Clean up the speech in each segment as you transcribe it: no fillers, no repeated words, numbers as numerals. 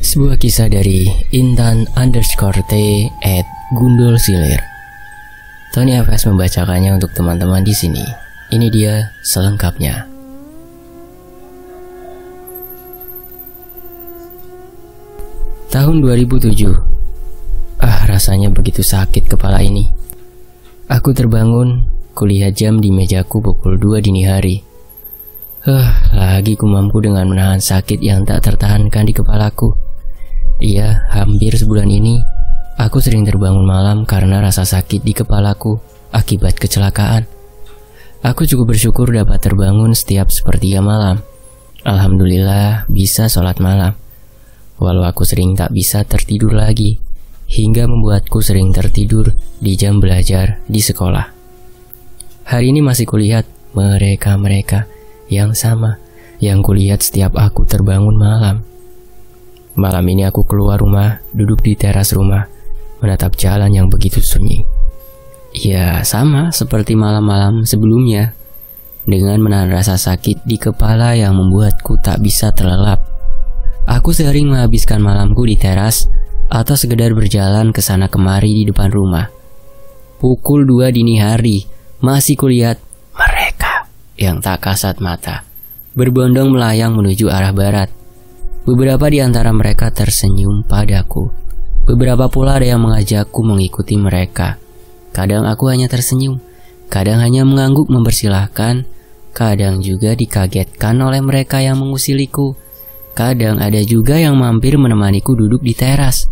Sebuah kisah dari Intan_T @gundolsilir. Tony FS membacakannya untuk teman-teman di sini. Ini dia selengkapnya. Tahun 2007. Rasanya begitu sakit kepala ini. Aku terbangun, kulihat jam di mejaku pukul 2 dini hari. Lagi ku mampu dengan menahan sakit yang tak tertahankan di kepalaku. Iya, hampir sebulan ini aku sering terbangun malam karena rasa sakit di kepalaku akibat kecelakaan. Aku cukup bersyukur dapat terbangun setiap sepertiga malam. Alhamdulillah bisa sholat malam. Walau aku sering tak bisa tertidur lagi, hingga membuatku sering tertidur di jam belajar di sekolah. Hari ini masih kulihat mereka-mereka yang sama yang kulihat setiap aku terbangun malam. Malam ini aku keluar rumah, duduk di teras rumah, menatap jalan yang begitu sunyi. Ya, sama seperti malam-malam sebelumnya, dengan menahan rasa sakit di kepala yang membuatku tak bisa terlelap. Aku sering menghabiskan malamku di teras atau sekedar berjalan ke sana kemari di depan rumah. Pukul 2 dini hari, masih kulihat mereka yang tak kasat mata berbondong melayang menuju arah barat. Beberapa di antara mereka tersenyum padaku. Beberapa pula ada yang mengajakku mengikuti mereka. Kadang aku hanya tersenyum, kadang hanya mengangguk mempersilahkan, kadang juga dikagetkan oleh mereka yang mengusiliku. Kadang ada juga yang mampir menemaniku duduk di teras.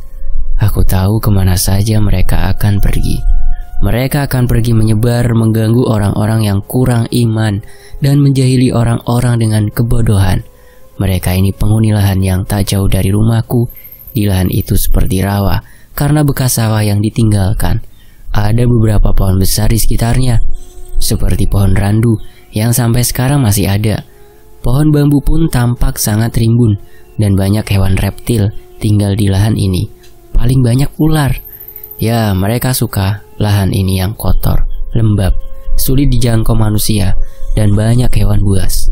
Aku tahu kemana saja mereka akan pergi. Mereka akan pergi menyebar, mengganggu orang-orang yang kurang iman, dan menjahili orang-orang dengan kebodohan. Mereka ini penghuni lahan yang tak jauh dari rumahku. Di lahan itu seperti rawa, karena bekas sawah yang ditinggalkan. Ada beberapa pohon besar di sekitarnya, seperti pohon randu yang sampai sekarang masih ada. Pohon bambu pun tampak sangat rimbun, dan banyak hewan reptil tinggal di lahan ini. Paling banyak ular. Ya, mereka suka lahan ini yang kotor, lembab, sulit dijangkau manusia, dan banyak hewan buas.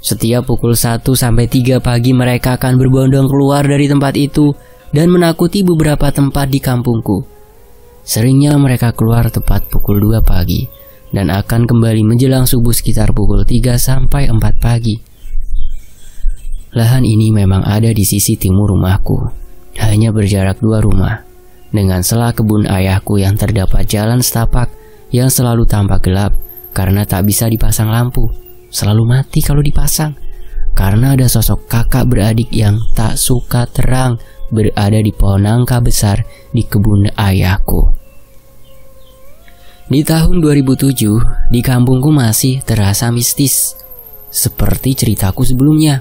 Setiap pukul 1-3 pagi mereka akan berbondong keluar dari tempat itu dan menakuti beberapa tempat di kampungku. Seringnya mereka keluar tepat pukul 2 pagi dan akan kembali menjelang subuh sekitar pukul 3-4 pagi. Lahan ini memang ada di sisi timur rumahku, hanya berjarak 2 rumah. Dengan sela kebun ayahku yang terdapat jalan setapak yang selalu tampak gelap karena tak bisa dipasang lampu. Selalu mati kalau dipasang, karena ada sosok kakak beradik yang tak suka terang berada di pohon nangka besar di kebun ayahku. Di tahun 2007, di kampungku masih terasa mistis, seperti ceritaku sebelumnya.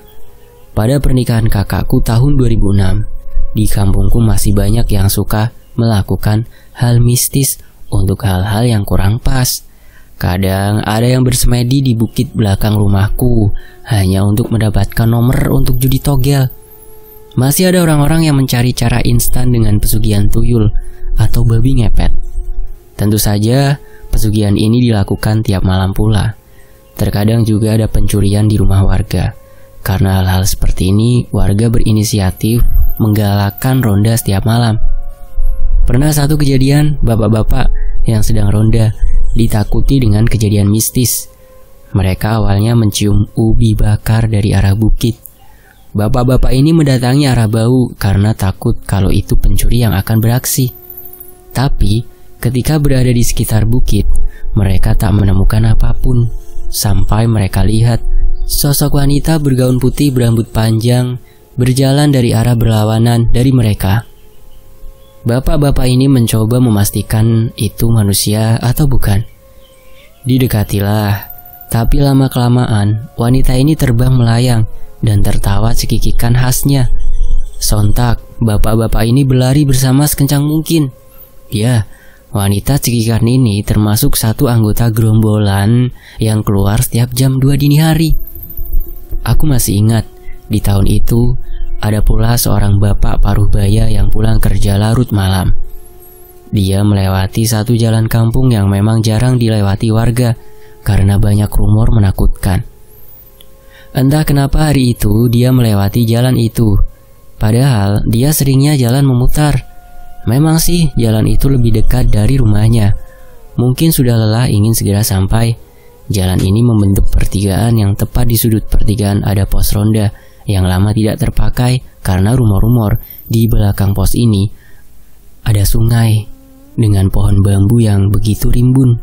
Pada pernikahan kakakku tahun 2006, di kampungku masih banyak yang suka melakukan hal mistis untuk hal-hal yang kurang pas. Kadang ada yang bersemedi di bukit belakang rumahku hanya untuk mendapatkan nomor untuk judi togel. Masih ada orang-orang yang mencari cara instan dengan pesugihan tuyul atau babi ngepet. Tentu saja pesugihan ini dilakukan tiap malam pula. Terkadang juga ada pencurian di rumah warga. Karena hal-hal seperti ini, warga berinisiatif menggalakkan ronda setiap malam. Pernah satu kejadian, bapak-bapak yang sedang ronda ditakuti dengan kejadian mistis. Mereka awalnya mencium ubi bakar dari arah bukit. Bapak-bapak ini mendatangi arah bau karena takut kalau itu pencuri yang akan beraksi. Tapi ketika berada di sekitar bukit, mereka tak menemukan apapun sampai mereka lihat sosok wanita bergaun putih berambut panjang berjalan dari arah berlawanan dari mereka. Bapak-bapak ini mencoba memastikan itu manusia atau bukan. Didekatilah, tapi lama-kelamaan wanita ini terbang melayang dan tertawa cekikikan khasnya. Sontak, bapak-bapak ini berlari bersama sekencang mungkin. Ya, wanita cekikan ini termasuk satu anggota gerombolan yang keluar setiap jam 2 dini hari. Aku masih ingat, di tahun itu ada pula seorang bapak paruh baya yang pulang kerja larut malam. Dia melewati satu jalan kampung yang memang jarang dilewati warga karena banyak rumor menakutkan. Entah kenapa hari itu dia melewati jalan itu. Padahal dia seringnya jalan memutar. Memang sih jalan itu lebih dekat dari rumahnya. Mungkin sudah lelah ingin segera sampai. Jalan ini membentuk pertigaan yang tepat di sudut pertigaan ada pos ronda yang lama tidak terpakai karena rumor-rumor di belakang pos ini ada sungai dengan pohon bambu yang begitu rimbun.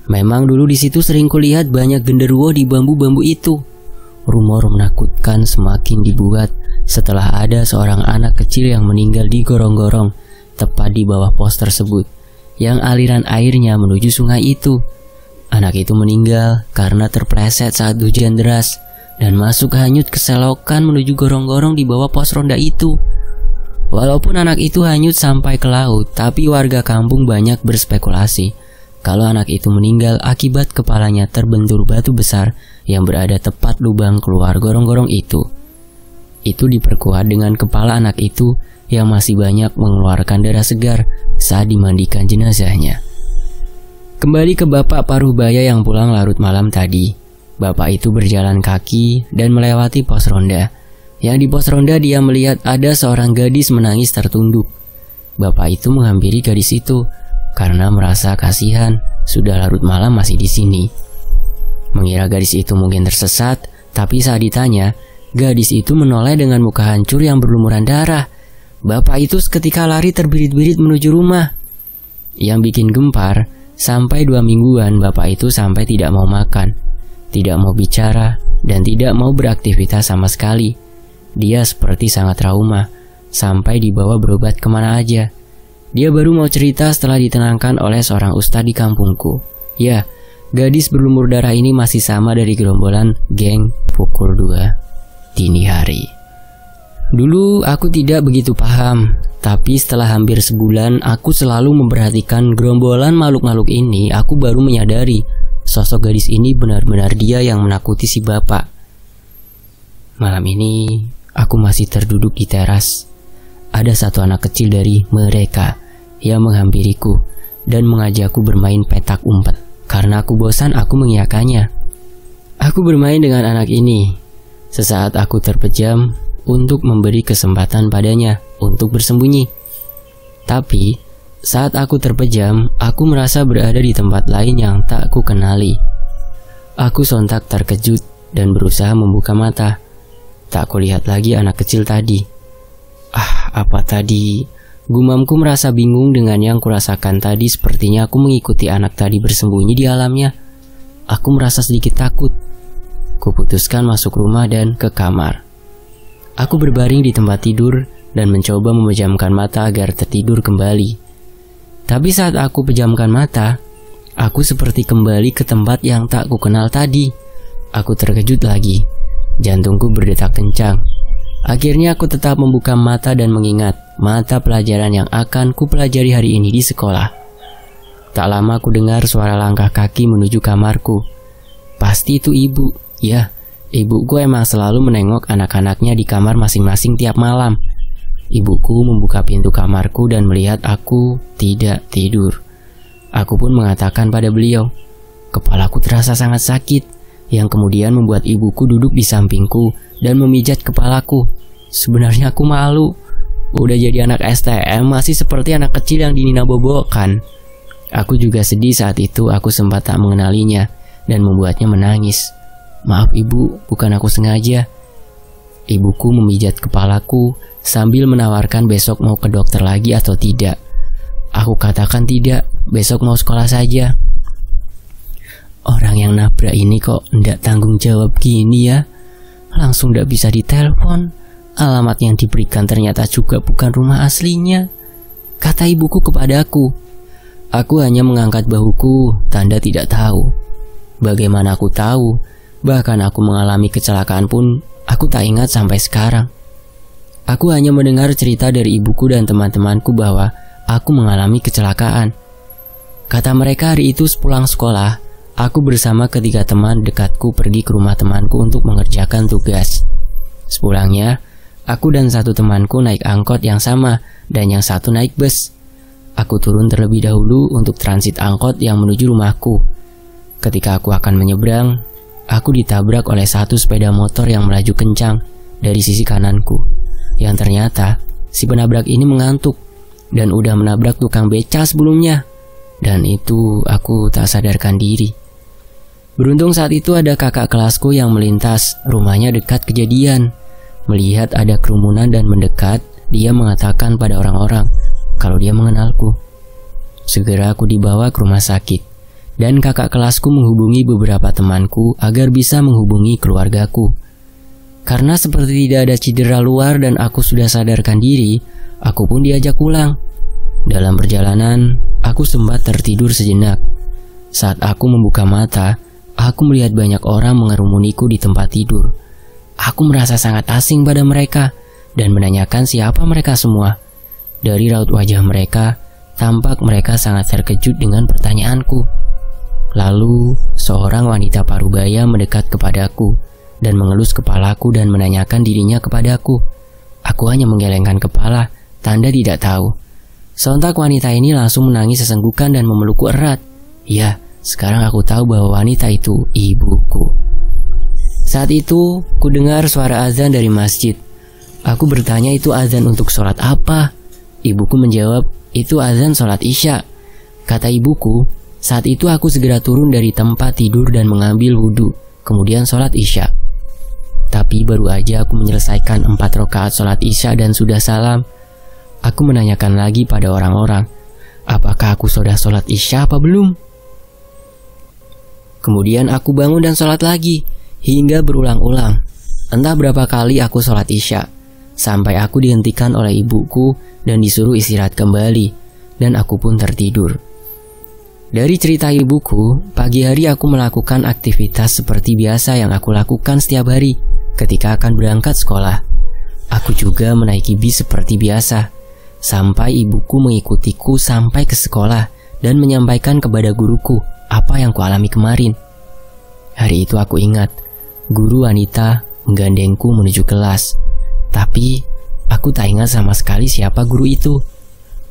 Memang dulu di situ sering kulihat banyak genderuwo di bambu-bambu itu. Rumor menakutkan semakin dibuat setelah ada seorang anak kecil yang meninggal di gorong-gorong tepat di bawah pos tersebut yang aliran airnya menuju sungai itu. Anak itu meninggal karena terpleset saat hujan deras dan masuk hanyut ke selokan menuju gorong-gorong di bawah pos ronda itu. Walaupun anak itu hanyut sampai ke laut, tapi warga kampung banyak berspekulasi kalau anak itu meninggal akibat kepalanya terbentur batu besar yang berada tepat lubang keluar gorong-gorong itu. Itu diperkuat dengan kepala anak itu yang masih banyak mengeluarkan darah segar saat dimandikan jenazahnya. Kembali ke Bapak Paruhbaya yang pulang larut malam tadi. Bapak itu berjalan kaki dan melewati pos ronda. Yang di pos ronda dia melihat ada seorang gadis menangis tertunduk. Bapak itu menghampiri gadis itu karena merasa kasihan sudah larut malam masih di sini. Mengira gadis itu mungkin tersesat, tapi saat ditanya, gadis itu menoleh dengan muka hancur yang berlumuran darah. Bapak itu seketika lari terbirit-birit menuju rumah. Yang bikin gempar, sampai 2 mingguan bapak itu sampai tidak mau makan, tidak mau bicara, dan tidak mau beraktivitas sama sekali. Dia seperti sangat trauma, sampai dibawa berobat kemana aja. Dia baru mau cerita setelah ditenangkan oleh seorang ustadz di kampungku. Ya, gadis berlumur darah ini masih sama dari gerombolan geng pukul 2 dini hari. Dulu aku tidak begitu paham, tapi setelah hampir sebulan aku selalu memperhatikan gerombolan makhluk-makhluk ini, aku baru menyadari sosok gadis ini benar-benar dia yang menakuti si bapak. Malam ini aku masih terduduk di teras. Ada satu anak kecil dari mereka yang menghampiriku dan mengajakku bermain petak umpet. Karena aku bosan, aku mengiyakannya. Aku bermain dengan anak ini. Sesaat aku terpejam untuk memberi kesempatan padanya untuk bersembunyi. Tapi saat aku terpejam, aku merasa berada di tempat lain yang tak ku kenali. Aku sontak terkejut dan berusaha membuka mata. Tak kulihat lagi anak kecil tadi. Apa tadi? Gumamku merasa bingung dengan yang kurasakan tadi. Sepertinya aku mengikuti anak tadi bersembunyi di alamnya. Aku merasa sedikit takut. Kuputuskan masuk rumah dan ke kamar. Aku berbaring di tempat tidur dan mencoba memejamkan mata agar tertidur kembali. Tapi saat aku pejamkan mata, aku seperti kembali ke tempat yang tak kukenal tadi. Aku terkejut lagi. Jantungku berdetak kencang. Akhirnya aku tetap membuka mata dan mengingat mata pelajaran yang akan kupelajari hari ini di sekolah. Tak lama aku dengar suara langkah kaki menuju kamarku. Pasti itu ibu. Ya, ibuku emang selalu menengok anak-anaknya di kamar masing-masing tiap malam. Ibuku membuka pintu kamarku dan melihat aku tidak tidur. Aku pun mengatakan pada beliau, kepalaku terasa sangat sakit, yang kemudian membuat ibuku duduk di sampingku dan memijat kepalaku. Sebenarnya aku malu. Udah jadi anak STM masih seperti anak kecil yang dinina bobokan. Aku juga sedih saat itu aku sempat tak mengenalinya dan membuatnya menangis. Maaf ibu, bukan aku sengaja. Ibuku memijat kepalaku sambil menawarkan besok mau ke dokter lagi atau tidak. Aku katakan tidak, besok mau sekolah saja. Orang yang nabrak ini kok ndak tanggung jawab gini ya. Langsung ndak bisa ditelepon. Alamat yang diberikan ternyata juga bukan rumah aslinya, kata ibuku kepadaku. Aku hanya mengangkat bahuku, tanda tidak tahu. Bagaimana aku tahu? Bahkan aku mengalami kecelakaan pun aku tak ingat sampai sekarang. Aku hanya mendengar cerita dari ibuku dan teman-temanku bahwa aku mengalami kecelakaan. Kata mereka hari itu sepulang sekolah, aku bersama ketiga teman dekatku pergi ke rumah temanku untuk mengerjakan tugas. Sepulangnya, aku dan satu temanku naik angkot yang sama dan yang satu naik bus. Aku turun terlebih dahulu untuk transit angkot yang menuju rumahku. Ketika aku akan menyeberang, aku ditabrak oleh satu sepeda motor yang melaju kencang dari sisi kananku. Yang ternyata si penabrak ini mengantuk dan udah menabrak tukang beca sebelumnya. Dan itu aku tak sadarkan diri. Beruntung saat itu ada kakak kelasku yang melintas, rumahnya dekat kejadian. Melihat ada kerumunan dan mendekat, dia mengatakan pada orang-orang kalau dia mengenalku. Segera aku dibawa ke rumah sakit, dan kakak kelasku menghubungi beberapa temanku agar bisa menghubungi keluargaku. Karena seperti tidak ada cedera luar dan aku sudah sadarkan diri, aku pun diajak pulang. Dalam perjalanan, aku sempat tertidur sejenak. Saat aku membuka mata, aku melihat banyak orang mengerumuniku di tempat tidur. Aku merasa sangat asing pada mereka dan menanyakan siapa mereka semua. Dari raut wajah mereka, tampak mereka sangat terkejut dengan pertanyaanku. Lalu, seorang wanita parubaya mendekat kepadaku dan mengelus kepalaku dan menanyakan dirinya kepadaku. Aku hanya menggelengkan kepala, tanda tidak tahu. Sontak wanita ini langsung menangis sesenggukan dan memelukku erat. Ya, sekarang aku tahu bahwa wanita itu ibuku. Saat itu, ku dengar suara azan dari masjid. Aku bertanya itu azan untuk sholat apa? Ibuku menjawab, itu azan sholat isya. Kata ibuku, saat itu aku segera turun dari tempat tidur dan mengambil wudhu, kemudian sholat isya. Tapi baru aja aku menyelesaikan 4 rakaat sholat isya dan sudah salam, aku menanyakan lagi pada orang-orang, apakah aku sudah sholat isya apa belum? Kemudian aku bangun dan sholat lagi, hingga berulang-ulang. Entah berapa kali aku sholat isya, sampai aku dihentikan oleh ibuku dan disuruh istirahat kembali, dan aku pun tertidur. Dari cerita ibuku, pagi hari aku melakukan aktivitas seperti biasa yang aku lakukan setiap hari ketika akan berangkat sekolah. Aku juga menaiki bis seperti biasa, sampai ibuku mengikutiku sampai ke sekolah dan menyampaikan kepada guruku apa yang kualami kemarin. Hari itu aku ingat, guru wanita menggandengku menuju kelas. Tapi, aku tak ingat sama sekali siapa guru itu.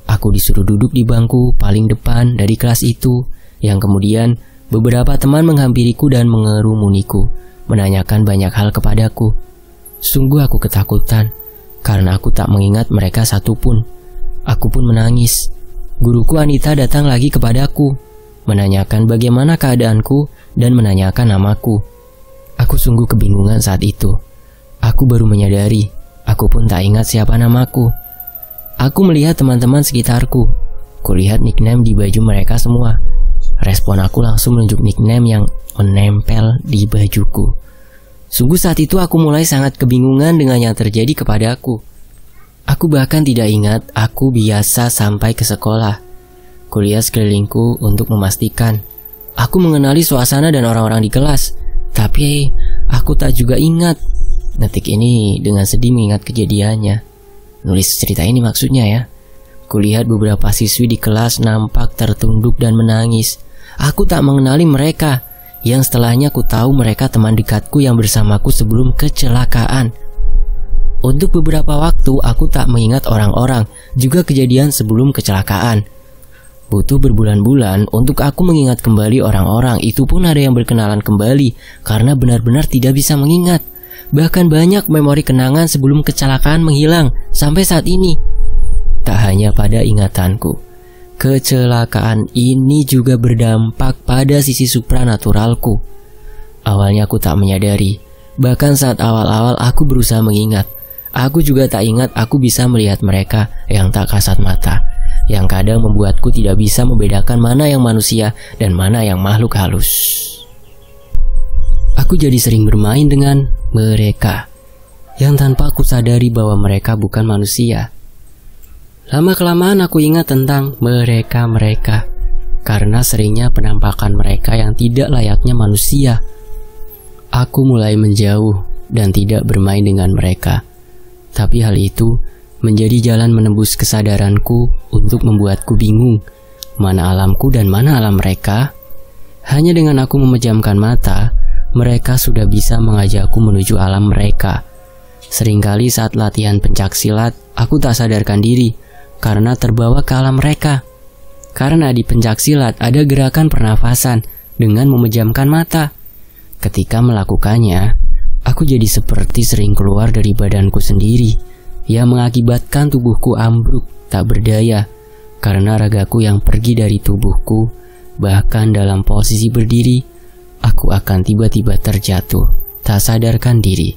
Aku disuruh duduk di bangku paling depan dari kelas itu, yang kemudian beberapa teman menghampiriku dan mengerumuniku, menanyakan banyak hal kepadaku. Sungguh aku ketakutan, karena aku tak mengingat mereka satupun. Aku pun menangis. Guruku wanita datang lagi kepadaku, menanyakan bagaimana keadaanku dan menanyakan namaku. Aku sungguh kebingungan saat itu. Aku baru menyadari, aku pun tak ingat siapa namaku. Aku melihat teman-teman sekitarku. Kulihat nickname di baju mereka semua. Respon aku langsung menunjuk nickname yang menempel di bajuku. Sungguh saat itu aku mulai sangat kebingungan dengan yang terjadi kepadaku. Aku bahkan tidak ingat aku biasa sampai ke sekolah. Kulihat sekelilingku untuk memastikan aku mengenali suasana dan orang-orang di kelas. Tapi aku tak juga ingat. Detik ini dengan sedih mengingat kejadiannya. Nulis cerita ini maksudnya ya. Kulihat beberapa siswi di kelas nampak tertunduk dan menangis. Aku tak mengenali mereka, yang setelahnya ku tahu mereka teman dekatku yang bersamaku sebelum kecelakaan. Untuk beberapa waktu aku tak mengingat orang-orang, juga kejadian sebelum kecelakaan. Butuh berbulan-bulan untuk aku mengingat kembali orang-orang, itu pun ada yang berkenalan kembali karena benar-benar tidak bisa mengingat. Bahkan banyak memori kenangan sebelum kecelakaan menghilang sampai saat ini. Tak hanya pada ingatanku, kecelakaan ini juga berdampak pada sisi supranaturalku. Awalnya aku tak menyadari, bahkan saat awal-awal aku berusaha mengingat, aku juga tak ingat aku bisa melihat mereka yang tak kasat mata, yang kadang membuatku tidak bisa membedakan mana yang manusia dan mana yang makhluk halus. Aku jadi sering bermain dengan mereka, yang tanpa aku sadari bahwa mereka bukan manusia. Lama-kelamaan aku ingat tentang mereka-mereka, karena seringnya penampakan mereka yang tidak layaknya manusia. Aku mulai menjauh dan tidak bermain dengan mereka. Tapi hal itu menjadi jalan menembus kesadaranku untuk membuatku bingung, mana alamku dan mana alam mereka. Hanya dengan aku memejamkan mata, mereka sudah bisa mengajakku menuju alam mereka. Seringkali saat latihan pencaksilat, aku tak sadarkan diri karena terbawa ke alam mereka. Karena di pencaksilat ada gerakan pernafasan dengan memejamkan mata. Ketika melakukannya, aku jadi seperti sering keluar dari badanku sendiri, yang mengakibatkan tubuhku ambruk tak berdaya karena ragaku yang pergi dari tubuhku. Bahkan dalam posisi berdiri, aku akan tiba-tiba terjatuh, tak sadarkan diri.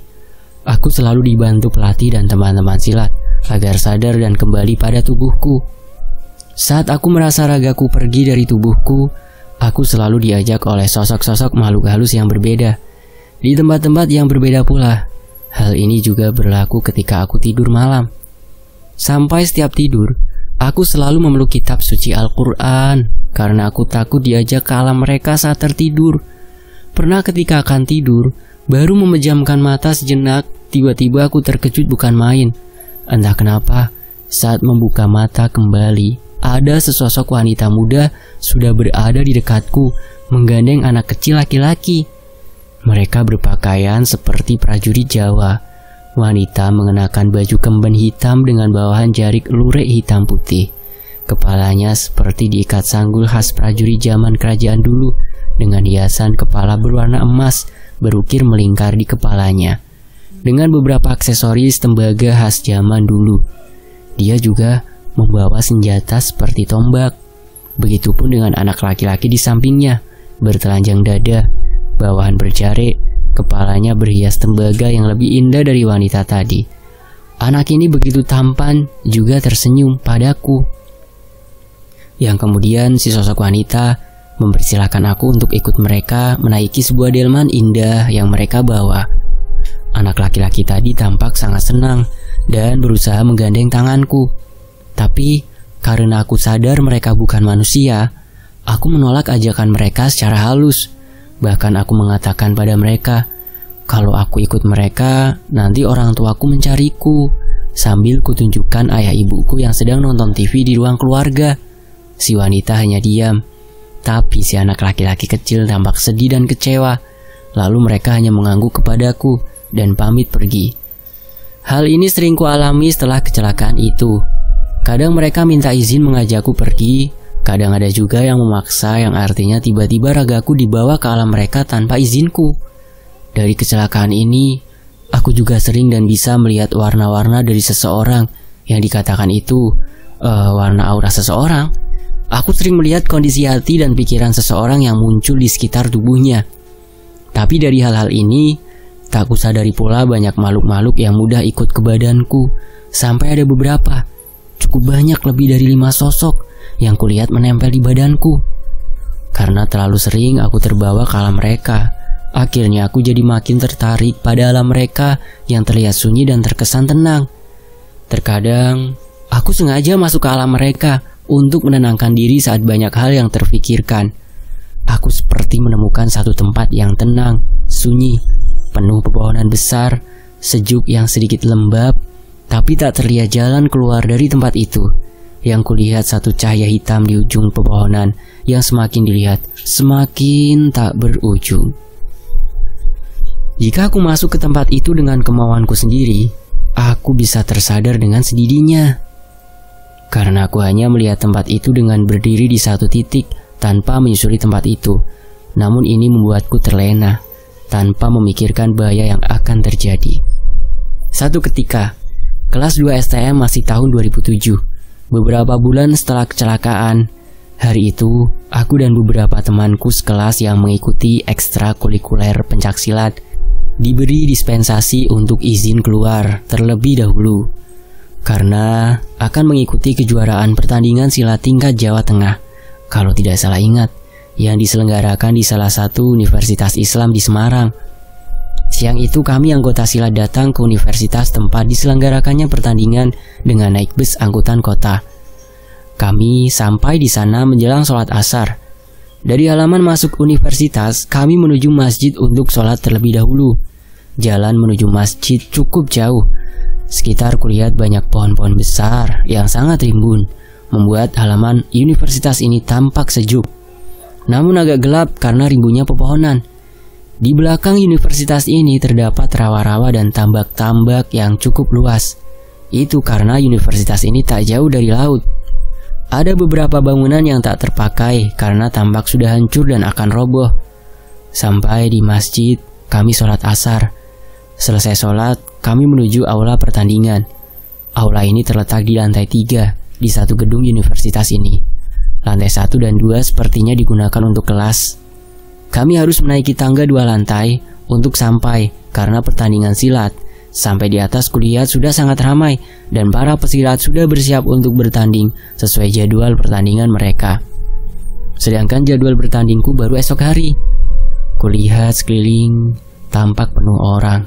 Aku selalu dibantu pelatih dan teman-teman silat agar sadar dan kembali pada tubuhku. Saat aku merasa ragaku pergi dari tubuhku, aku selalu diajak oleh sosok-sosok makhluk halus yang berbeda, di tempat-tempat yang berbeda pula. Hal ini juga berlaku ketika aku tidur malam. Sampai setiap tidur, aku selalu memeluk kitab suci Al-Quran karena aku takut diajak ke alam mereka saat tertidur. Pernah ketika akan tidur, baru memejamkan mata sejenak, tiba-tiba aku terkejut bukan main. Entah kenapa, saat membuka mata kembali, ada sesosok wanita muda sudah berada di dekatku, menggandeng anak kecil laki-laki. Mereka berpakaian seperti prajurit Jawa. Wanita mengenakan baju kemben hitam dengan bawahan jarik lurik hitam putih. Kepalanya seperti diikat sanggul khas prajurit zaman kerajaan dulu, dengan hiasan kepala berwarna emas berukir melingkar di kepalanya, dengan beberapa aksesoris tembaga khas zaman dulu. Dia juga membawa senjata seperti tombak. Begitupun dengan anak laki-laki di sampingnya, bertelanjang dada, bawahan berjarik, kepalanya berhias tembaga yang lebih indah dari wanita tadi. Anak ini begitu tampan, juga tersenyum padaku. Yang kemudian si sosok wanita mempersilahkan aku untuk ikut mereka menaiki sebuah delman indah yang mereka bawa. Anak laki-laki tadi tampak sangat senang dan berusaha menggandeng tanganku. Tapi karena aku sadar mereka bukan manusia, aku menolak ajakan mereka secara halus. Bahkan aku mengatakan pada mereka, kalau aku ikut mereka, nanti orang tuaku mencariku. Sambil kutunjukkan ayah ibuku yang sedang nonton TV di ruang keluarga. Si wanita hanya diam, tapi si anak laki-laki kecil tampak sedih dan kecewa. Lalu mereka hanya mengangguk kepadaku dan pamit pergi. Hal ini sering kualami setelah kecelakaan itu. Kadang mereka minta izin mengajakku pergi, kadang ada juga yang memaksa, yang artinya tiba-tiba ragaku dibawa ke alam mereka tanpa izinku. Dari kecelakaan ini, aku juga sering dan bisa melihat warna-warna dari seseorang yang dikatakan itu warna aura seseorang. Aku sering melihat kondisi hati dan pikiran seseorang yang muncul di sekitar tubuhnya. Tapi dari hal-hal ini, tak kusadari pula banyak makhluk-makhluk yang mudah ikut ke badanku. Sampai ada beberapa, cukup banyak, lebih dari 5 sosok yang kulihat menempel di badanku. Karena terlalu sering aku terbawa ke alam mereka, akhirnya aku jadi makin tertarik pada alam mereka yang terlihat sunyi dan terkesan tenang. Terkadang, aku sengaja masuk ke alam mereka untuk menenangkan diri saat banyak hal yang terfikirkan. Aku seperti menemukan satu tempat yang tenang, sunyi, penuh pepohonan besar, sejuk yang sedikit lembab, tapi tak terlihat jalan keluar dari tempat itu. Yang kulihat satu cahaya hitam di ujung pepohonan yang semakin dilihat, semakin tak berujung. Jika aku masuk ke tempat itu dengan kemauanku sendiri, aku bisa tersadar dengan sendirinya. Karena aku hanya melihat tempat itu dengan berdiri di satu titik tanpa menyusuri tempat itu. Namun ini membuatku terlena, tanpa memikirkan bahaya yang akan terjadi. Satu ketika, kelas 2 STM masih tahun 2007. Beberapa bulan setelah kecelakaan, hari itu aku dan beberapa temanku sekelas yang mengikuti ekstrakurikuler pencaksilat diberi dispensasi untuk izin keluar terlebih dahulu karena akan mengikuti kejuaraan pertandingan silat tingkat Jawa Tengah, kalau tidak salah ingat, yang diselenggarakan di salah satu universitas Islam di Semarang. Siang itu kami anggota silat datang ke universitas tempat diselenggarakannya pertandingan dengan naik bus angkutan kota. Kami sampai di sana menjelang sholat asar. Dari halaman masuk universitas, kami menuju masjid untuk sholat terlebih dahulu. Jalan menuju masjid cukup jauh. Sekitar kulihat banyak pohon-pohon besar yang sangat rimbun, membuat halaman universitas ini tampak sejuk. Namun agak gelap karena rimbunnya pepohonan. Di belakang universitas ini terdapat rawa-rawa dan tambak-tambak yang cukup luas. Itu karena universitas ini tak jauh dari laut. Ada beberapa bangunan yang tak terpakai karena tampak sudah hancur dan akan roboh. Sampai di masjid, kami sholat asar. Selesai sholat, kami menuju aula pertandingan. Aula ini terletak di lantai 3 di satu gedung universitas ini. Lantai 1 dan 2 sepertinya digunakan untuk kelas. Kami harus menaiki tangga 2 lantai untuk sampai karena pertandingan silat. Sampai di atas kuliah sudah sangat ramai dan para pesilat sudah bersiap untuk bertanding sesuai jadwal pertandingan mereka. Sedangkan jadwal bertandingku baru esok hari. Kulihat sekeliling tampak penuh orang,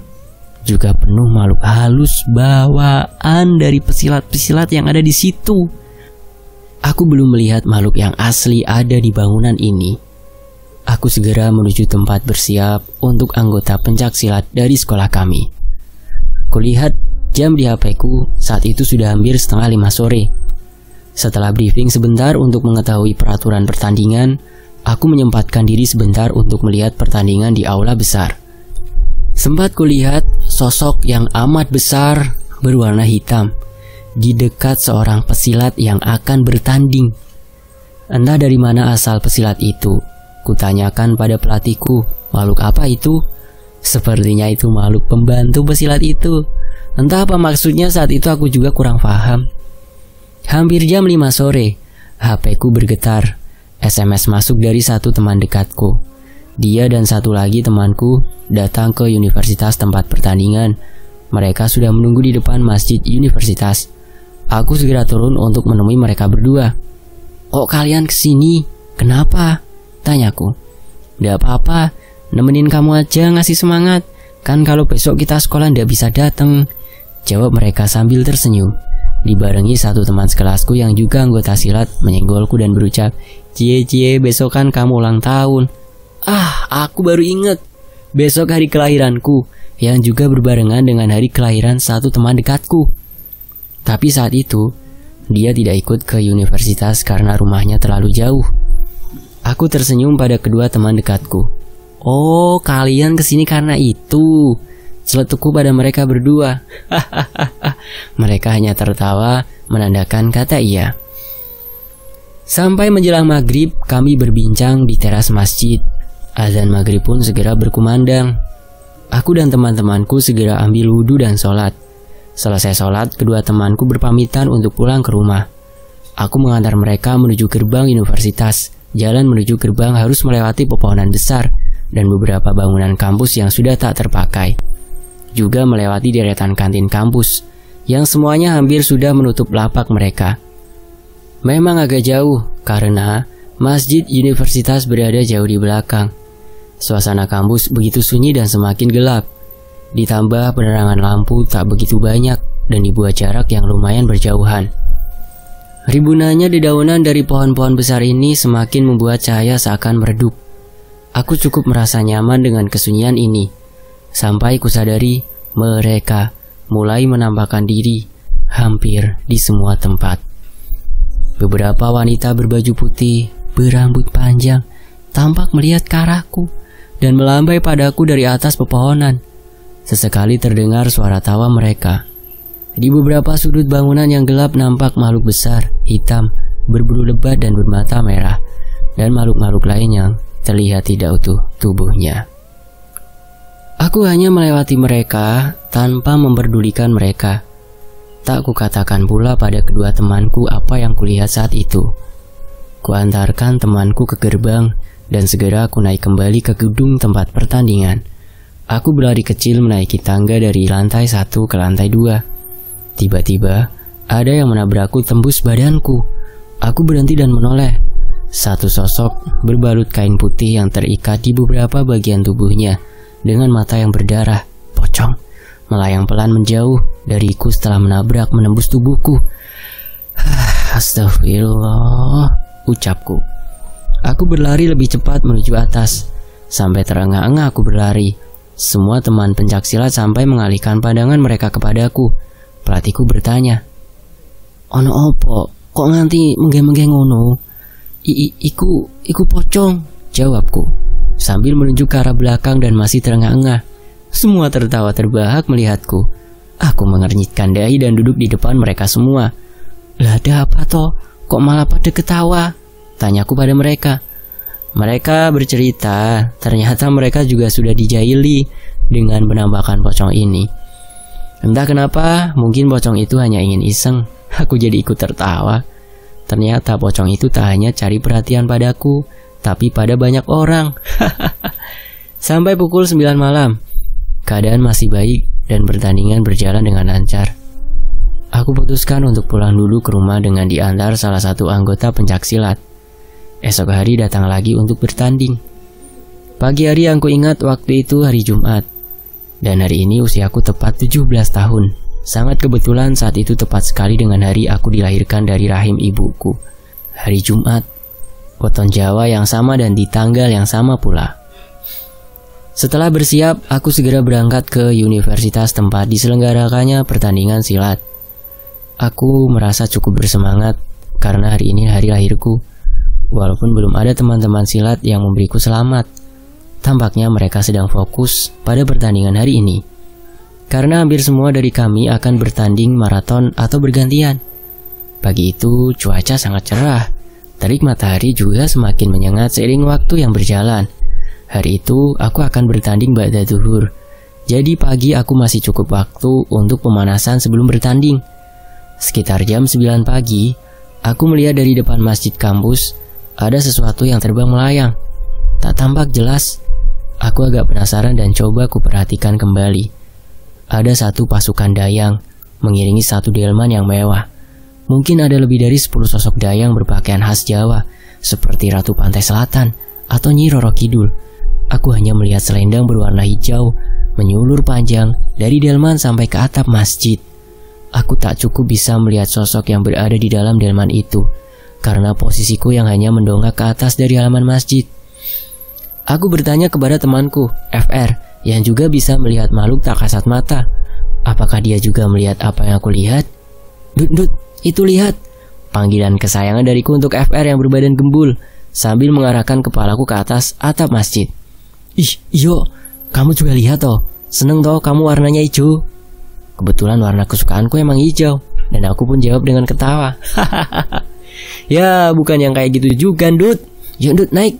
juga penuh makhluk halus bawaan dari pesilat-pesilat yang ada di situ. Aku belum melihat makhluk yang asli ada di bangunan ini. Aku segera menuju tempat bersiap untuk anggota pencak silat dari sekolah kami. Kulihat jam di HP-ku saat itu sudah hampir setengah 5 sore. Setelah briefing sebentar untuk mengetahui peraturan pertandingan, aku menyempatkan diri sebentar untuk melihat pertandingan di aula besar. Sempat kulihat sosok yang amat besar berwarna hitam di dekat seorang pesilat yang akan bertanding. Entah dari mana asal pesilat itu. Kutanyakan pada pelatihku, makhluk apa itu? Sepertinya itu makhluk pembantu pesilat itu. Entah apa maksudnya saat itu aku juga kurang paham. Hampir jam 5 sore, HP-ku bergetar. SMS masuk dari satu teman dekatku. Dia dan satu lagi temanku datang ke universitas tempat pertandingan. Mereka sudah menunggu di depan masjid universitas. Aku segera turun untuk menemui mereka berdua. "Kok kalian kesini? Kenapa?" tanyaku. "Nggak apa-apa, nemenin kamu aja ngasih semangat. Kan kalau besok kita sekolah nggak bisa datang," jawab mereka sambil tersenyum. Dibarengi satu teman sekelasku yang juga anggota silat menyenggolku dan berucap, "Cie, besok kan kamu ulang tahun." Aku baru inget. Besok hari kelahiranku, yang juga berbarengan dengan hari kelahiran satu teman dekatku. Tapi saat itu, dia tidak ikut ke universitas karena rumahnya terlalu jauh. Aku tersenyum pada kedua teman dekatku. "Oh, kalian kesini karena itu," celetukku pada mereka berdua. Mereka hanya tertawa menandakan kata iya. Sampai menjelang maghrib, kami berbincang di teras masjid. Azan maghrib pun segera berkumandang. Aku dan teman-temanku segera ambil wudhu dan sholat. Selesai sholat, kedua temanku berpamitan untuk pulang ke rumah. Aku mengantar mereka menuju gerbang universitas. Jalan menuju gerbang harus melewati pepohonan besar dan beberapa bangunan kampus yang sudah tak terpakai. Juga melewati deretan kantin kampus, yang semuanya hampir sudah menutup lapak mereka. Memang agak jauh, karena masjid universitas berada jauh di belakang. Suasana kampus begitu sunyi dan semakin gelap. Ditambah penerangan lampu tak begitu banyak dan dibuat jarak yang lumayan berjauhan. Ribunannya dedaunan dari pohon-pohon besar ini semakin membuat cahaya seakan meredup. Aku cukup merasa nyaman dengan kesunyian ini. Sampai kusadari mereka mulai menampakkan diri hampir di semua tempat. Beberapa wanita berbaju putih, berambut panjang, tampak melihat ke arahku dan melambai padaku dari atas pepohonan. Sesekali terdengar suara tawa mereka. Di beberapa sudut bangunan yang gelap nampak makhluk besar, hitam, berbulu lebat dan bermata merah, dan makhluk-makhluk lain yang terlihat tidak utuh tubuhnya. Aku hanya melewati mereka tanpa memperdulikan mereka. Tak kukatakan pula pada kedua temanku apa yang kulihat saat itu. Kuantarkan temanku ke gerbang dan segera aku naik kembali ke gedung tempat pertandingan. Aku berlari kecil menaiki tangga dari lantai 1 ke lantai 2. Tiba-tiba ada yang menabrakku tembus badanku. Aku berhenti dan menoleh. Satu sosok berbalut kain putih yang terikat di beberapa bagian tubuhnya dengan mata yang berdarah, pocong, melayang pelan menjauh dariku setelah menabrak menembus tubuhku. Astagfirullah, ucapku. Aku berlari lebih cepat menuju atas. Sampai terengah-engah aku berlari. Semua teman pencaksilat sampai mengalihkan pandangan mereka kepadaku. Pelatihku bertanya, "Ono opo? Kok nganti menggeng-menggeng ngono?" Iku pocong," jawabku, sambil menunjuk ke arah belakang dan masih terengah-engah. Semua tertawa terbahak melihatku. Aku mengernyitkan dahi dan duduk di depan mereka semua. "Lah ada apa toh? Kok malah pada ketawa?" tanyaku pada mereka. Mereka bercerita, ternyata mereka juga sudah dijahili dengan penampakan pocong ini. Entah kenapa, mungkin pocong itu hanya ingin iseng. Aku jadi ikut tertawa. Ternyata pocong itu tak hanya cari perhatian padaku, tapi pada banyak orang. Sampai pukul 9 malam, keadaan masih baik dan pertandingan berjalan dengan lancar. Aku putuskan untuk pulang dulu ke rumah dengan diantar salah satu anggota pencaksilat. Esok hari datang lagi untuk bertanding. Pagi hari yang kuingat waktu itu hari Jumat. Dan hari ini usiaku tepat 17 tahun. Sangat kebetulan saat itu tepat sekali dengan hari aku dilahirkan dari rahim ibuku. Hari Jumat, weton Jawa yang sama dan di tanggal yang sama pula. Setelah bersiap, aku segera berangkat ke universitas tempat diselenggarakannya pertandingan silat. Aku merasa cukup bersemangat karena hari ini hari lahirku. Walaupun belum ada teman-teman silat yang memberiku selamat. Tampaknya mereka sedang fokus pada pertandingan hari ini. Karena hampir semua dari kami akan bertanding maraton atau bergantian. Pagi itu cuaca sangat cerah. Terik matahari juga semakin menyengat seiring waktu yang berjalan. Hari itu aku akan bertanding ba'da zuhur. Jadi pagi aku masih cukup waktu untuk pemanasan sebelum bertanding. Sekitar jam 9 pagi, aku melihat dari depan masjid kampus ada sesuatu yang terbang melayang. Tak tampak jelas. Aku agak penasaran dan coba kuperhatikan kembali. Ada satu pasukan dayang mengiringi satu delman yang mewah. Mungkin ada lebih dari 10 sosok dayang berpakaian khas Jawa, seperti Ratu Pantai Selatan atau Nyi Roro Kidul. Aku hanya melihat selendang berwarna hijau menyulur panjang dari delman sampai ke atap masjid. Aku tak cukup bisa melihat sosok yang berada di dalam delman itu, karena posisiku yang hanya mendongak ke atas dari halaman masjid. Aku bertanya kepada temanku, FR, yang juga bisa melihat makhluk tak kasat mata. Apakah dia juga melihat apa yang aku lihat? Dut, itu lihat. Panggilan kesayangan dariku untuk FR yang berbadan gembul, sambil mengarahkan kepalaku ke atas atap masjid. Ih, iyo, kamu juga lihat toh. Seneng toh kamu warnanya hijau. Kebetulan warna kesukaanku emang hijau, dan aku pun jawab dengan ketawa. Ya, bukan yang kayak gitu juga, Dut. Yuk, Dut, naik.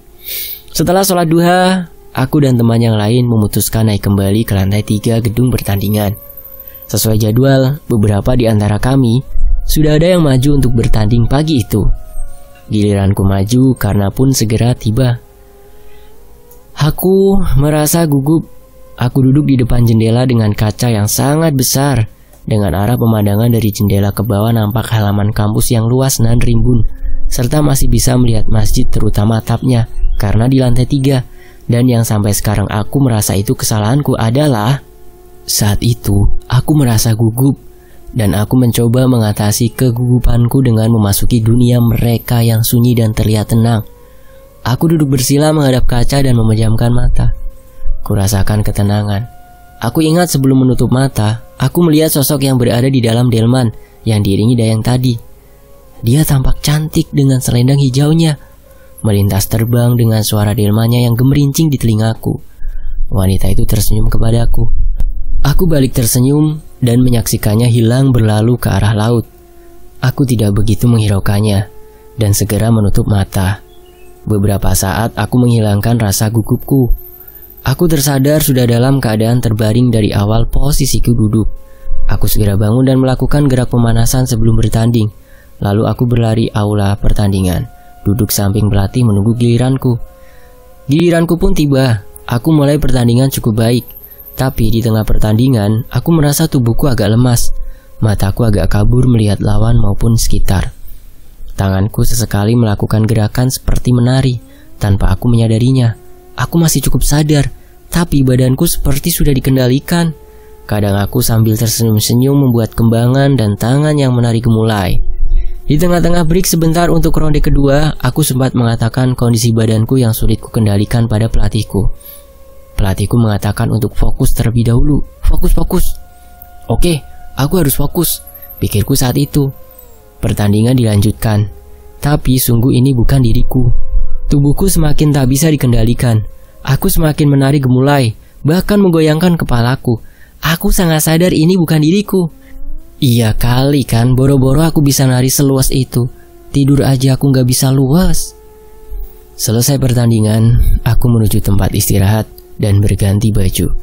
Setelah sholat duha, aku dan teman yang lain memutuskan naik kembali ke lantai 3 gedung pertandingan. Sesuai jadwal, beberapa di antara kami sudah ada yang maju untuk bertanding pagi itu. Giliranku maju karena pun segera tiba. Aku merasa gugup. Aku duduk di depan jendela dengan kaca yang sangat besar. Dengan arah pemandangan dari jendela ke bawah nampak halaman kampus yang luas dan rimbun, serta masih bisa melihat masjid terutama atapnya karena di lantai 3. Dan yang sampai sekarang aku merasa itu kesalahanku adalah saat itu aku merasa gugup, dan aku mencoba mengatasi kegugupanku dengan memasuki dunia mereka yang sunyi dan terlihat tenang. Aku duduk bersila menghadap kaca dan memejamkan mata. Kurasakan ketenangan. Aku ingat sebelum menutup mata, aku melihat sosok yang berada di dalam delman yang diiringi dayang tadi. Dia tampak cantik dengan selendang hijaunya, melintas terbang dengan suara delmannya yang gemerincing di telingaku. Wanita itu tersenyum kepadaku. Aku balik tersenyum dan menyaksikannya hilang berlalu ke arah laut. Aku tidak begitu menghiraukannya dan segera menutup mata. Beberapa saat aku menghilangkan rasa gugupku. Aku tersadar sudah dalam keadaan terbaring dari awal posisiku duduk. Aku segera bangun dan melakukan gerak pemanasan sebelum bertanding. Lalu aku berlari aula pertandingan, duduk samping pelatih menunggu giliranku. Giliranku pun tiba. Aku mulai pertandingan cukup baik. Tapi di tengah pertandingan, aku merasa tubuhku agak lemas. Mataku agak kabur melihat lawan maupun sekitar. Tanganku sesekali melakukan gerakan seperti menari, tanpa aku menyadarinya. Aku masih cukup sadar, tapi badanku seperti sudah dikendalikan. Kadang aku sambil tersenyum-senyum membuat kembangan dan tangan yang menari gemulai. Di tengah-tengah break sebentar untuk ronde kedua, aku sempat mengatakan kondisi badanku yang sulit kukendalikan pada pelatihku. Pelatihku mengatakan untuk fokus terlebih dahulu. Fokus. Oke, aku harus fokus, pikirku saat itu. Pertandingan dilanjutkan, tapi sungguh ini bukan diriku. Tubuhku semakin tak bisa dikendalikan. Aku semakin menari gemulai, bahkan menggoyangkan kepalaku. Aku sangat sadar ini bukan diriku. Iya kali kan, boro-boro aku bisa nari seluas itu. Tidur aja aku gak bisa luas. Selesai pertandingan, aku menuju tempat istirahat dan berganti baju.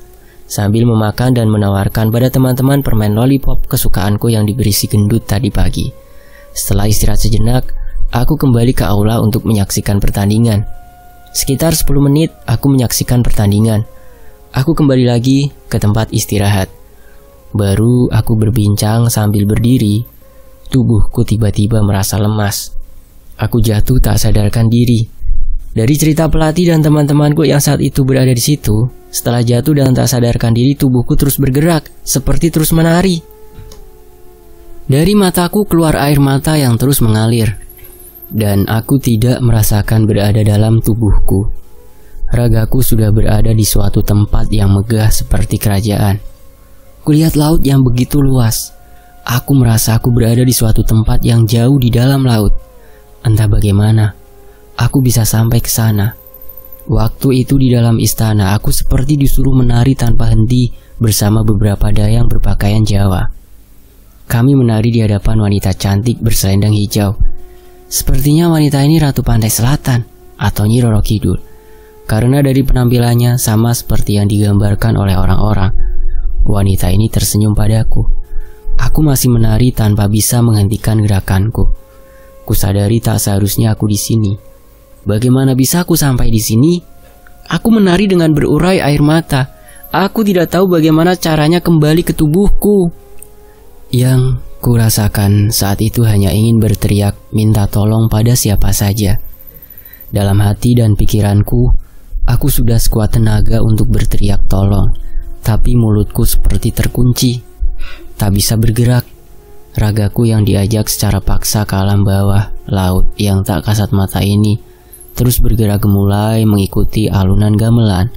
sambil memakan dan menawarkan pada teman-teman permen lollipop kesukaanku yang diberi si gendut tadi pagi. Setelah istirahat sejenak, aku kembali ke aula untuk menyaksikan pertandingan. Sekitar 10 menit aku menyaksikan pertandingan. Aku kembali lagi ke tempat istirahat. Baru aku berbincang sambil berdiri, tubuhku tiba-tiba merasa lemas. Aku jatuh tak sadarkan diri. Dari cerita pelatih dan teman-temanku yang saat itu berada di situ, setelah jatuh dan tak sadarkan diri, tubuhku terus bergerak, seperti terus menari. Dari mataku keluar air mata yang terus mengalir, dan aku tidak merasakan berada dalam tubuhku. Ragaku sudah berada di suatu tempat yang megah seperti kerajaan. Kulihat laut yang begitu luas. Aku merasa aku berada di suatu tempat yang jauh di dalam laut. Entah bagaimana, aku bisa sampai ke sana. Waktu itu di dalam istana, aku seperti disuruh menari tanpa henti bersama beberapa dayang berpakaian Jawa. Kami menari di hadapan wanita cantik berselendang hijau. Sepertinya wanita ini Ratu Pantai Selatan atau Nyi Roro Kidul, karena dari penampilannya sama seperti yang digambarkan oleh orang-orang. Wanita ini tersenyum padaku. Aku masih menari tanpa bisa menghentikan gerakanku. Kusadari tak seharusnya aku di sini. Bagaimana bisa aku sampai di sini? Aku menari dengan berurai air mata. Aku tidak tahu bagaimana caranya kembali ke tubuhku. Yang kurasakan saat itu hanya ingin berteriak minta tolong pada siapa saja. Dalam hati dan pikiranku, aku sudah sekuat tenaga untuk berteriak tolong, tapi mulutku seperti terkunci. Tak bisa bergerak. Ragaku yang diajak secara paksa ke alam bawah laut yang tak kasat mata ini terus bergerak gemulai mengikuti alunan gamelan.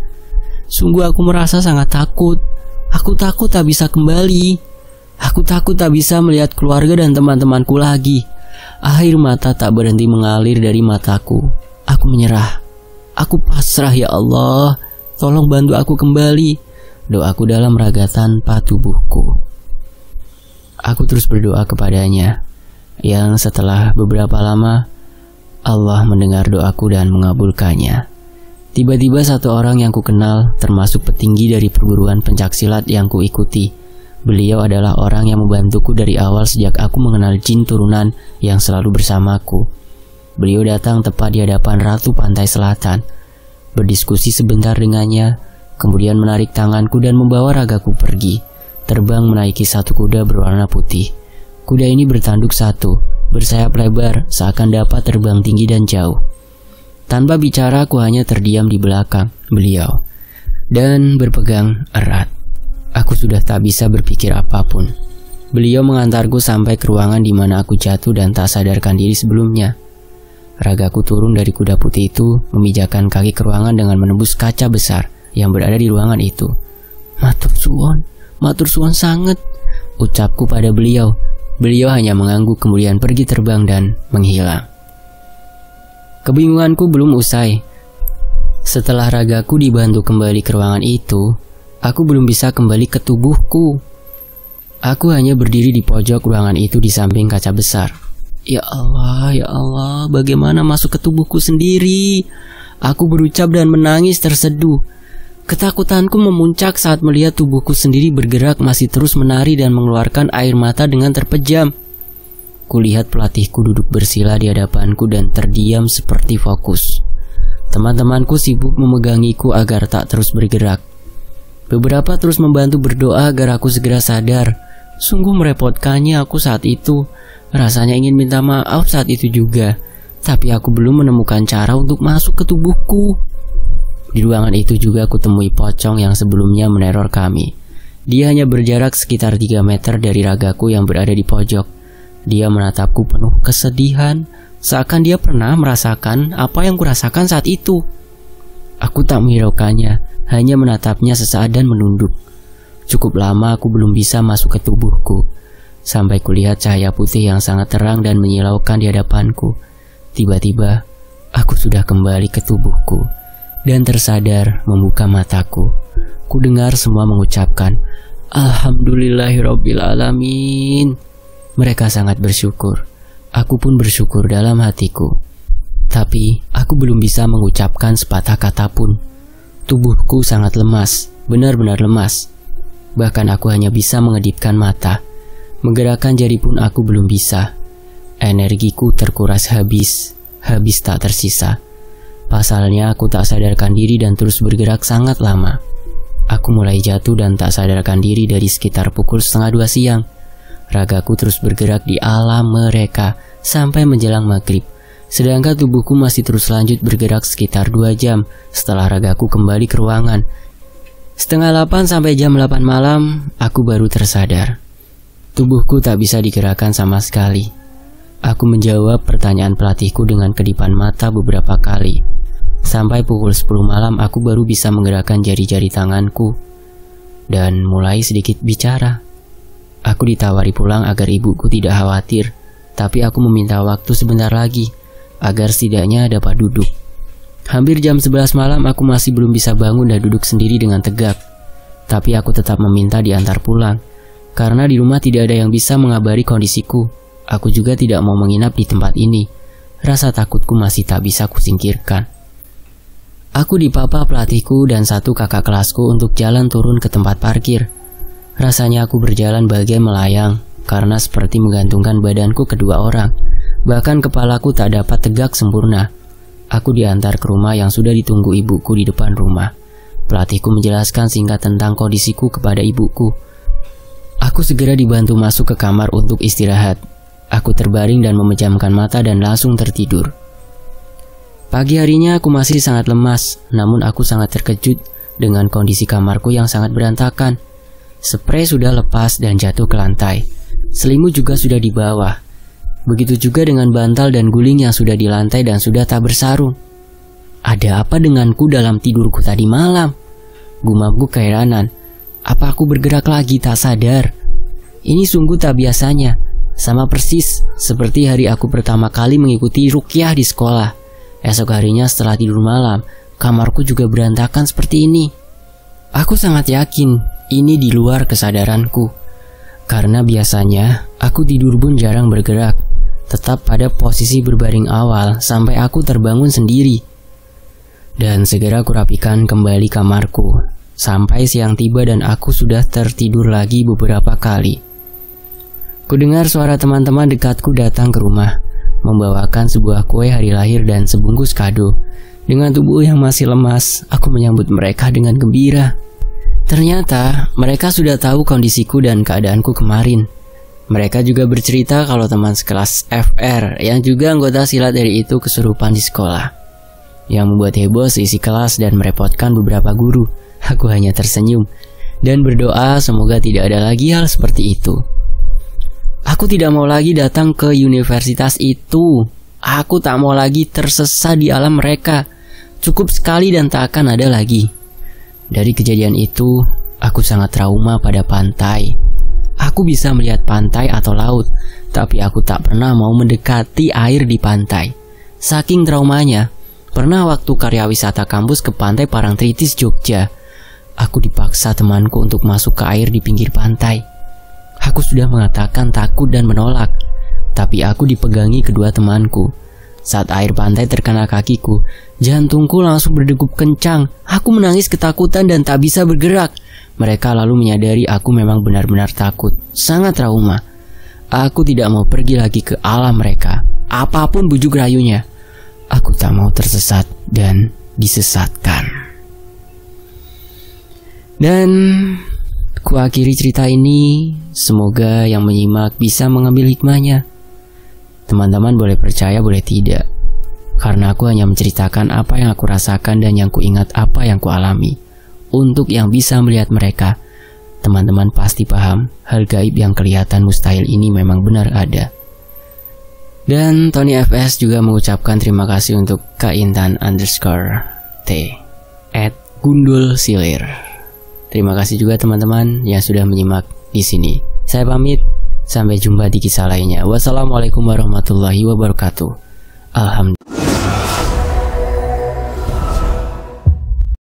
Sungguh aku merasa sangat takut. Aku takut tak bisa kembali. Aku takut tak bisa melihat keluarga dan teman-temanku lagi. Air mata tak berhenti mengalir dari mataku. Aku menyerah. Aku pasrah, ya Allah. Tolong bantu aku kembali. Doaku dalam raga tanpa tubuhku. Aku terus berdoa kepadanya, yang setelah beberapa lama Allah mendengar doaku dan mengabulkannya. Tiba-tiba satu orang yang kukenal, termasuk petinggi dari perguruan pencaksilat yang kuikuti. Beliau adalah orang yang membantuku dari awal sejak aku mengenal jin turunan yang selalu bersamaku. Beliau datang tepat di hadapan Ratu Pantai Selatan, berdiskusi sebentar dengannya, kemudian menarik tanganku dan membawa ragaku pergi, terbang menaiki satu kuda berwarna putih. Kuda ini bertanduk satu, bersayap lebar, seakan dapat terbang tinggi dan jauh. Tanpa bicara, aku hanya terdiam di belakang beliau dan berpegang erat. Aku sudah tak bisa berpikir apapun. Beliau mengantarku sampai ke ruangan di mana aku jatuh dan tak sadarkan diri sebelumnya. Ragaku turun dari kuda putih itu, memijakkan kaki ke ruangan dengan menembus kaca besar yang berada di ruangan itu. Matur suwun sanget, ucapku pada beliau. Beliau hanya mengangguk kemudian pergi terbang dan menghilang. Kebingunganku belum usai. Setelah ragaku dibantu kembali ke ruangan itu, aku belum bisa kembali ke tubuhku. Aku hanya berdiri di pojok ruangan itu di samping kaca besar. Ya Allah, bagaimana masuk ke tubuhku sendiri? Aku berucap dan menangis terseduh. Ketakutanku memuncak saat melihat tubuhku sendiri bergerak masih terus menari dan mengeluarkan air mata dengan terpejam. Kulihat pelatihku duduk bersila di hadapanku dan terdiam seperti fokus. Teman-temanku sibuk memegangiku agar tak terus bergerak. Beberapa terus membantu berdoa agar aku segera sadar. Sungguh merepotkannya aku saat itu. Rasanya ingin minta maaf saat itu juga, tapi aku belum menemukan cara untuk masuk ke tubuhku. Di ruangan itu juga aku temui pocong yang sebelumnya meneror kami. Dia hanya berjarak sekitar 3 meter dari ragaku yang berada di pojok. Dia menatapku penuh kesedihan, seakan dia pernah merasakan apa yang kurasakan saat itu. Aku tak menghiraukannya, hanya menatapnya sesaat dan menunduk. Cukup lama aku belum bisa masuk ke tubuhku, sampai kulihat cahaya putih yang sangat terang dan menyilaukan di hadapanku. Tiba-tiba, aku sudah kembali ke tubuhku dan tersadar membuka mataku. Ku dengar semua mengucapkan, Alhamdulillahirabbil alamin. Mereka sangat bersyukur. Aku pun bersyukur dalam hatiku. Tapi, aku belum bisa mengucapkan sepatah kata pun. Tubuhku sangat lemas. benar-benar lemas. Bahkan aku hanya bisa mengedipkan mata. Menggerakkan jari pun aku belum bisa. Energiku terkuras habis tak tersisa. Pasalnya aku tak sadarkan diri dan terus bergerak sangat lama. Aku mulai jatuh dan tak sadarkan diri dari sekitar pukul 1:30 siang. Ragaku terus bergerak di alam mereka sampai menjelang maghrib. Sedangkan tubuhku masih terus lanjut bergerak sekitar 2 jam setelah ragaku kembali ke ruangan. 7:30 sampai jam 8 malam, aku baru tersadar. Tubuhku tak bisa digerakkan sama sekali. Aku menjawab pertanyaan pelatihku dengan kedipan mata beberapa kali. Sampai pukul 10 malam aku baru bisa menggerakkan jari-jari tanganku dan mulai sedikit bicara. Aku ditawari pulang agar ibuku tidak khawatir, tapi aku meminta waktu sebentar lagi agar setidaknya dapat duduk. Hampir jam 11 malam aku masih belum bisa bangun dan duduk sendiri dengan tegak. Tapi aku tetap meminta diantar pulang, karena di rumah tidak ada yang bisa mengabari kondisiku. Aku juga tidak mau menginap di tempat ini. Rasa takutku masih tak bisa kusingkirkan. Aku dipapa pelatihku dan satu kakak kelasku untuk jalan turun ke tempat parkir. Rasanya aku berjalan bagai melayang, karena seperti menggantungkan badanku kedua orang. Bahkan kepalaku tak dapat tegak sempurna. Aku diantar ke rumah yang sudah ditunggu ibuku di depan rumah. Pelatihku menjelaskan singkat tentang kondisiku kepada ibuku. Aku segera dibantu masuk ke kamar untuk istirahat. Aku terbaring dan memejamkan mata dan langsung tertidur. Pagi harinya aku masih sangat lemas, namun aku sangat terkejut dengan kondisi kamarku yang sangat berantakan. Sprei sudah lepas dan jatuh ke lantai. Selimut juga sudah di bawah. Begitu juga dengan bantal dan guling yang sudah di lantai dan sudah tak bersarung. Ada apa denganku dalam tidurku tadi malam? Gumamku keheranan. Apa aku bergerak lagi tak sadar? Ini sungguh tak biasanya. Sama persis seperti hari aku pertama kali mengikuti ruqyah di sekolah. Esok harinya setelah tidur malam, kamarku juga berantakan seperti ini. Aku sangat yakin ini di luar kesadaranku. Karena biasanya aku tidur pun jarang bergerak, tetap pada posisi berbaring awal sampai aku terbangun sendiri. Dan segera kurapikan kembali kamarku. Sampai siang tiba dan aku sudah tertidur lagi beberapa kali. Kudengar suara teman-teman dekatku datang ke rumah, membawakan sebuah kue hari lahir dan sebungkus kado. Dengan tubuh yang masih lemas, aku menyambut mereka dengan gembira. Ternyata mereka sudah tahu kondisiku dan keadaanku kemarin. Mereka juga bercerita kalau teman sekelas FR yang juga anggota silat dari itu kesurupan di sekolah, yang membuat heboh seisi kelas dan merepotkan beberapa guru. Aku hanya tersenyum dan berdoa semoga tidak ada lagi hal seperti itu. Aku tidak mau lagi datang ke universitas itu. Aku tak mau lagi tersesat di alam mereka. Cukup sekali dan tak akan ada lagi. Dari kejadian itu, aku sangat trauma pada pantai. Aku bisa melihat pantai atau laut, tapi aku tak pernah mau mendekati air di pantai. Saking traumanya, pernah waktu karya wisata kampus ke pantai Parangtritis, Jogja, aku dipaksa temanku untuk masuk ke air di pinggir pantai. Aku sudah mengatakan takut dan menolak, tapi aku dipegangi kedua temanku. Saat air pantai terkena kakiku, jantungku langsung berdegup kencang. Aku menangis ketakutan dan tak bisa bergerak. Mereka lalu menyadari aku memang benar-benar takut, sangat trauma. Aku tidak mau pergi lagi ke alam mereka, apapun bujuk rayunya. Aku tak mau tersesat dan disesatkan. Dan ku akhiri cerita ini. Semoga yang menyimak bisa mengambil hikmahnya. Teman-teman boleh percaya, boleh tidak, karena aku hanya menceritakan apa yang aku rasakan dan yang ku ingat apa yang ku alami. Untuk yang bisa melihat mereka, teman-teman pasti paham hal gaib yang kelihatan mustahil ini memang benar ada. Dan Tony FS juga mengucapkan terima kasih untuk Kaintan_T @gundul_silir. Terima kasih juga teman-teman yang sudah menyimak di sini. Saya pamit, sampai jumpa di kisah lainnya. Wassalamualaikum warahmatullahi wabarakatuh. Alhamdulillah.